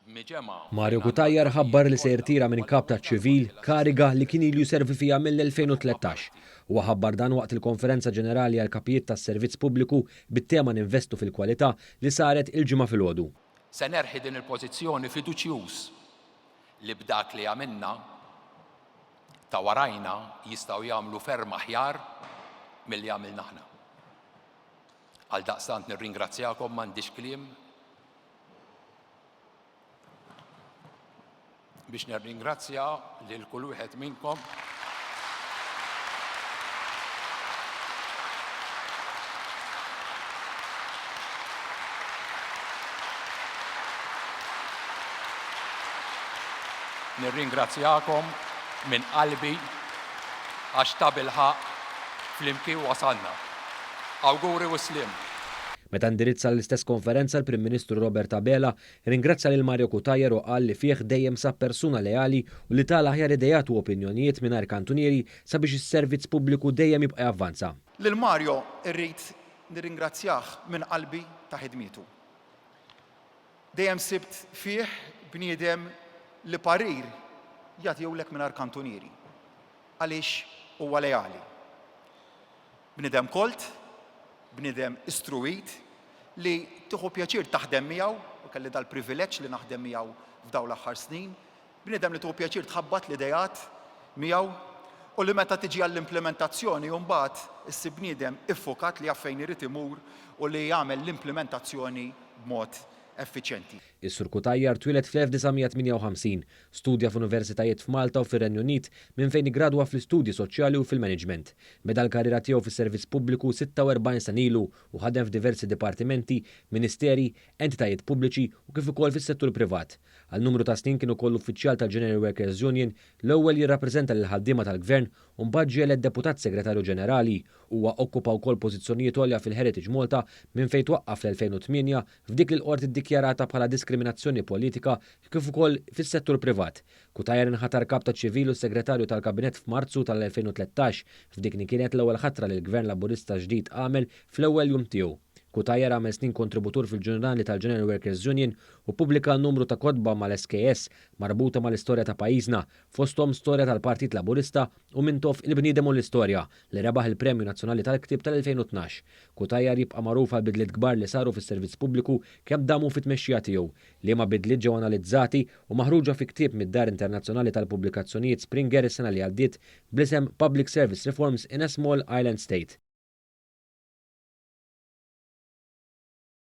Mario Kutajjar ħabbar li se jirtira minn kap taċ-ċivil kariga li kien ilu jservi fija mill-2013. Huwa ħabbar dan waqt il-konferenza ġenerali għal kapijiet tas-servizz pubbliku bit-tema Ninvestu fil-kwalità li saret il-ġimgħa filgħodu. Se nerħi din il-pożizzjoni fiduċjuż li b'dak li għamilna ta' warajna jistgħu jagħmlu ferm aħjar milli għamilna aħna. Għaldaqstant nirringrazzjakom m'għandix kliem biex nirringrazzja lil kull wieħed minnkom nirringrazzjakom minn qalbi għax ta' bilħaq flimkien wasalna. Awguri u slim. Meta indirizza l-istess konferenza l-Prim Ministru Robert Abela ringrazzja lil Mario Kutajjar u qal li fih dejjem sab persuna leali u li tal aħjar idejat u opinjonijiet mingħajr kantunieri sabiex is-servizz pubbliku dejjem jibqa' javvanza. Lil Mario irrid nirringrazzjah minn qalbi ta' ħidmietu. Dejjem sibt fih bniedem li parir jagħtihulek mingħajr kantunieri. Għaliex huwa leali. Bniedem kolt, bniedem istruit li tieħu pjaċir taħdem miegħu u kelli dal-privileġġ li naħdem miegħu f'dawn l-aħħar snin, bniedem li tieħu pjaċir tħabbat l-idejat miegħu u li meta tiġi għall-implementazzjoni u mbagħad issib bniedem iffokat li għaffejn irid imur u li jagħmel l-implementazzjoni b'mod effiċjenti. Is-Sur Kutajjar twieled fl-1958, studja f'universitajiet f'Malta u fir-Renju Unit minn fejn igradwa fl-istudji soċjali u fil-management. Beda l-karriera tiegħu fis-servizz pubbliku 46 sen ilu u ħadem f'diversi dipartimenti, ministeri, entitajiet pubbliċi u kif ukoll fis-settur privat. Għal numru ta' snin kien ukoll uffiċjal tal-General Workers Union, l-ewwel jirrappreżenta lil ħaddiema tal-Gvern u mbagħad ġie elett deputat segretarju ġenerali. Huwa okkupa wkoll pożizzjonijiet għolja fil-Heritage Malta minn fejn twaqqaf fl-2008 f'dik li l-qorti ddikjarata bħala diskriminazzjoni politika kif ukoll fis-settur privat. Kutajjar inħatar kap taċ-ċivil u segretarju tal-Kabinett f'Marzu tal-2013 f'dik li kienet l-ewwel ħatra li l-Gvern Laburista ġdid għamel fl-ewwel jum tiegħu. Kutajjar għamel snin kontributur fil-ġurnali tal-General Workers Union u pubblika numru ta' kotba mal-SKS marbuta mal-istorja ta' pajjiżna, fosthom storja tal-Partit Laburista u mintof il-bniedem u l-istorja li rebaħ il-Premju Nazzjonali tal-Ktieb tal-2012. Kutajjar jibqa' magħruf għal bidliet kbar li saru fis-servizz pubbliku kemm damu fit-tmexxija tiegħu li ma bidliet ġew analizzati u maħruġa fi ktieb mid-Dar Internazzjonali tal-Pubblikazzjonijiet Springer is-sena li għaddiet bl-isem Public Service Reforms in a Small Island State.